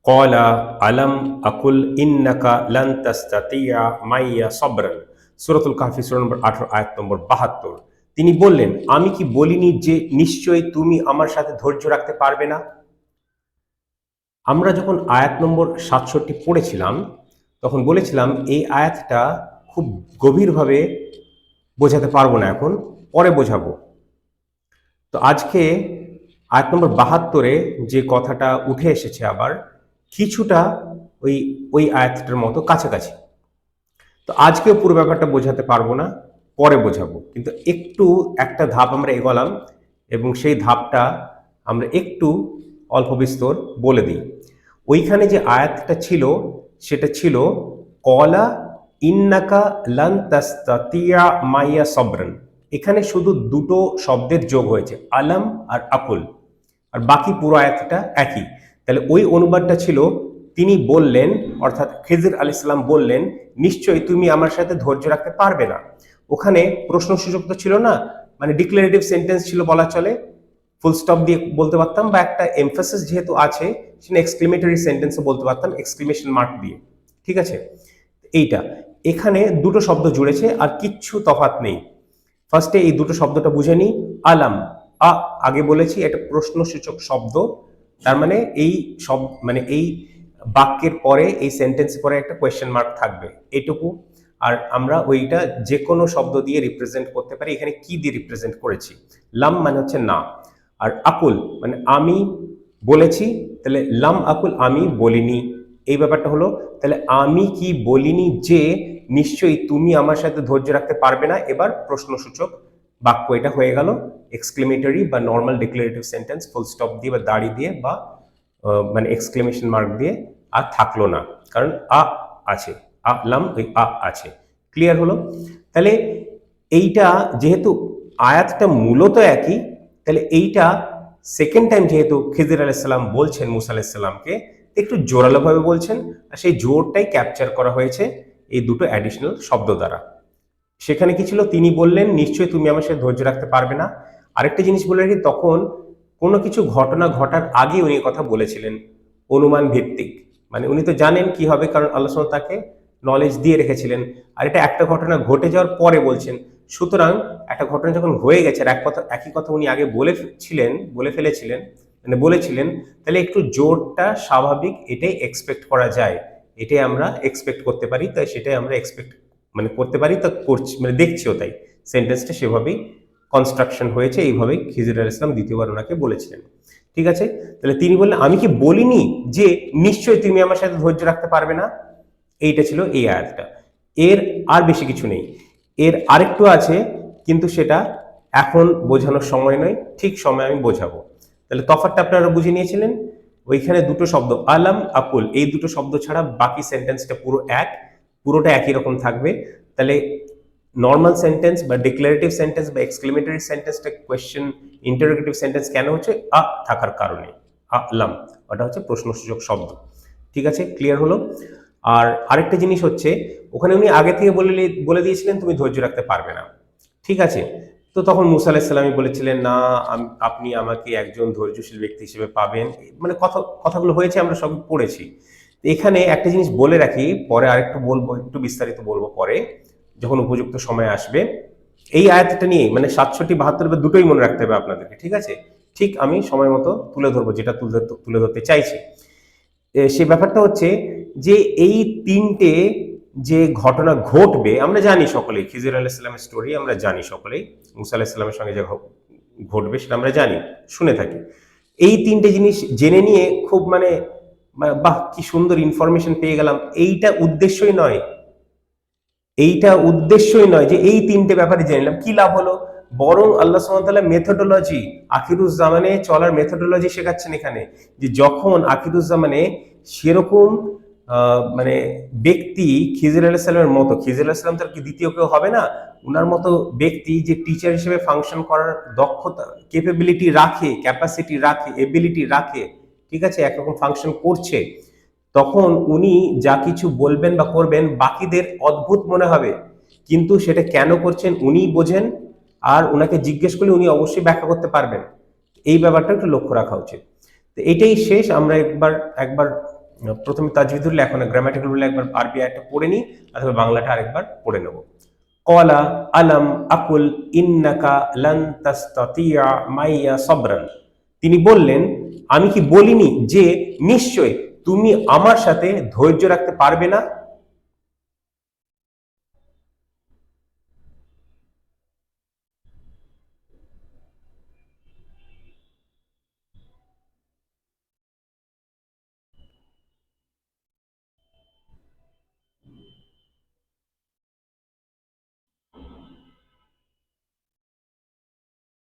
ক্বালা আলাম আকুল ইন্নাকা লান তাস্তাতিয়া মাইয়া সাবরান। সূরাতুল কাহফি সূরা নম্বর 18 আয়াত নম্বর 72। তিনি বললেন, আমি কি বলিনি যে নিশ্চয়ই তুমি আমার সাথে ধৈর্য রাখতে পারবে না? আমরা যখন আয়াত নম্বর 67 পড়েছিলাম তখন বলেছিলাম এই আয়াতটা খুব গভীরভাবে বোঝাতে পারবো না, এখন পরে বোঝাবো। তো আজকে আয়াত নম্বর 72-এ যে কথাটা উঠে এসেছে আবার কিছুটা ওই ওই আয়াতটার মতো কাছাকাছি। তো আজকেও পুরো ব্যাপারটা বোঝাতে পারবো না, পরে বোঝাবো। কিন্তু একটু একটা ধাপ আমরা এগোলাম এবং সেই ধাপটা আমরা একটু অল্প বিস্তর বলে দিই। ওইখানে যে আয়াতটা ছিল সেটা ছিল কলা ইন্নাকা লান তাস্তাতিয়া মাইয়া সবরান। এখানে শুধু দুটো শব্দের যোগ হয়েছে, আলাম আর আকুল, আর বাকি পুরো আয়াতটা একই। তাহলে ওই অনুবাদটা ছিল তিনি বললেন, অর্থাৎ খিজির আলাইহিস সালাম বললেন, নিশ্চয়ই তুমি আমার সাথে ধৈর্য রাখতে পারবে না। ওখানে প্রশ্নসূচক তো ছিল না, মানে ডিক্লারেটিভ সেন্টেন্স ছিল বলা চলে, ফুল স্টপ দিয়ে বলতে পারতাম, বা একটা এমফাসিস যেহেতু আছে সেটা এক্সক্লেমেটরি সেন্টেন্সও বলতে পারতাম এক্সক্লেমেশন মার্ক দিয়ে। ঠিক আছে, এইটা এখানে দুটো শব্দ জুড়েছে আর কিচ্ছু তফাৎ নেই। ফার্স্টে এই দুটো শব্দটা বুঝে নিই। আলাম, আগে বলেছি এটা প্রশ্নসূচক শব্দ, তার মানে এই সব মানে এই বাক্যের পরে এই সেন্টেন্সের পরে একটা কোয়েশ্চেন মার্ক থাকবে, এইটুকু। আর আমরা ওইটা যে কোনো শব্দ দিয়ে রিপ্রেজেন্ট করতে পারি। এখানে কি দিয়ে রিপ্রেজেন্ট করেছি? লাম মানে হচ্ছে না, আর আকুল মানে আমি বলেছি, তাহলে লাম আকুল আমি বলিনি, এই ব্যাপারটা হলো। তাহলে আমি কি বলিনি যে নিশ্চয়ই তুমি আমার সাথে ধৈর্য রাখতে পারবে না, এবার প্রশ্নসূচক বাক্য এটা হয়ে গেল এক্সক্লেমেটরি বা normal declarative sentence, full stop দিয়ে বা দাড়ি দিয়ে বা মানে এক্সক্লেমেশন মার্ক দিয়ে আর থাকলো না, কারণ আছে, আলাম ওই আছে। ক্লিয়ার হলো? তাহলে এইটা যেহেতু আয়াতটা মূলত একই, তাহলে এইটা সেকেন্ড টাইম যেহেতু খিজির আলাইহিস সালাম বলছেন মুসা আলাইহিস সালামকে, একটু জোরালোভাবে বলছেন, আর সেই জোরটাই ক্যাপচার করা হয়েছে এই দুটো অ্যাডিশনাল শব্দ দ্বারা। সেখানে কি ছিল? তিনি বললেন নিশ্চয়ই তুমি আমার সাথে ধৈর্য রাখতে পারবে না। আরেকটা জিনিস বলে রাখি, তখন কোনো কিছু ঘটনা ঘটার আগে উনি কথা বলেছিলেন অনুমান ভিত্তিক, মানে উনি তো জানেন কি হবে, কারণ আল্লাহ সুবহানাহু তাকে নলেজ দিয়ে রেখেছিলেন। আর এটা একটা ঘটনা ঘটে যাওয়ার পরে বলছেন, সুতরাং একটা ঘটনা যখন হয়ে গেছে আর একই কথা উনি আগে বলে ফেলেছিলেন, মানে বলেছিলেন, তাহলে একটু জোরটা স্বাভাবিক, এটাই এক্সপেক্ট করা যায়, এটাই আমরা এক্সপেক্ট করতে পারি। তাই সেটাই আমরা এক্সপেক্ট মানে করতে পারি, তা করছি, মানে দেখছিও। তাই সেন্টেন্সটা সেভাবেই কনস্ট্রাকশন হয়েছে, এইভাবেই খিজির আলাইহিস সালাম দ্বিতীয়বার ওনাকে বলেছিলেন। ঠিক আছে, তাহলে তিনি বললেন আমি কি বলিনি যে নিশ্চয়ই তুমি আমার সাথে ধৈর্য রাখতে পারবে না? এইটা ছিল এই আয়াতটা। এর আর বেশি কিছু নেই, এর আরেকটু আছে, কিন্তু সেটা এখন বোঝানোর সময় নয়, ঠিক সময় আমি বোঝাবো। তাহলে তফাৎটা আপনারা বুঝে নিয়েছিলেন। ওইখানে দুটো শব্দ আলাম আকুল, এই দুটো শব্দ ছাড়া বাকি সেন্টেন্সটা পুরো এক, পুরোটা একই রকম থাকবে। তাহলে নর্মাল সেন্টেন্স বা ডিক্লারেটিভ সেন্টেন্স বা এক্সক্লেমেটরি সেন্টেন্সটা কোয়েশ্চেন ইন্টারোগেটিভ সেন্টেন্স কেন হচ্ছে? থাকার কারণে, আলাম, ওটা হচ্ছে প্রশ্নসূচক শব্দ। ঠিক আছে, ক্লিয়ার হলো? আর আরেকটা জিনিস হচ্ছে, ওখানে উনি আগে থেকে বলে দিয়েছিলেন তুমি ধৈর্য রাখতে পারবে না। ঠিক আছে, তো তখন মুসা আলাইহিস সালাম বলেছিলেন না, আপনি আমাকে একজন ধৈর্যশীল ব্যক্তি হিসেবে পাবেন, মানে কথাগুলো হয়েছে, আমরা সব পড়েছি। এখানে একটা জিনিস বলে রাখি, পরে আরেকটু বলবো, একটু বিস্তারিত বলবো পরে যখন উপযুক্ত সময় আসবে। এই আয়াতটা নিয়ে মানে 67 72 বা দুটোই মনে রাখতে হবে আপনাদেরকে। ঠিক আছে, ঠিক আমি সময় মতো তুলে ধরবো যেটা তুলে ধরতে চাইছি। সে ব্যাপারটা হচ্ছে যে এই তিনটে যে ঘটনা ঘটবে আমরা জানি সকলেই, খিজির আলাইহিস সালামের স্টোরি আমরা জানি সকলেই, মুসা আলাইহিস সালামের সঙ্গে যে ঘটবে সেটা আমরা জানি, শুনে থাকি। এই তিনটে জিনিস জেনে নিয়ে খুব মানে বাহ কি সুন্দর ইনফরমেশন পেয়ে গেলাম, এইটা উদ্দেশ্যই নয়। এইটা উদ্দেশ্যই নয় যে এই তিনটে ব্যাপারে জেনে নিলাম, কি লাভ হলো? বরং আল্লাহ সুবহানাহু ওয়া তাআলা মেথোডোলজি, আখিরুজ্জামানে চলার মেথোডোলজি শেখাচ্ছেন এখানে। যে যখন আখিরুজ্জামানে সেরকম মানে ব্যক্তি খিজির আলাইহিস সালামের মতো, খিজির আলাইহিস সালাম তার কি দ্বিতীয় কেউ হবে না? উনার মতো ব্যক্তি যে টিচার হিসেবে ফাংশন করার দক্ষতা, ক্যাপাবিলিটি রাখে, ক্যাপাসিটি রাখে, এবিলিটি রাখে, ঠিক আছে, একরকম ফাংশন করছে, তখন উনি যা কিছু বলবেন বা করবেন বাকিদের অদ্ভুত মনে হবে, কিন্তু সেটা কেন করছেন উনিই বোঝেন, আর উনাকে জিজ্ঞেস করলে উনি অবশ্যই ব্যাখ্যা করতে পারবেন। এই ব্যাপারটা একটু লক্ষ্য রাখা উচিত। তো এটাই শেষ, আমরা একবার প্রথমে তাজভিদুল্লাহ, এখন গ্রামাটিক্যাল বলে একবার আরবি আয়াতটা পড়ে নিই, অথবা বাংলাটা আরেকবার পড়ে নেব। ক্বালা আলাম আকুল ইন্নাকা লান তাসতাতিয়া মাইয়া সাবরান। তিনি বললেন, আমি কি বলিনি যে নিশ্চয় তুমি আমার সাথে ধৈর্য রাখতে পারবে না?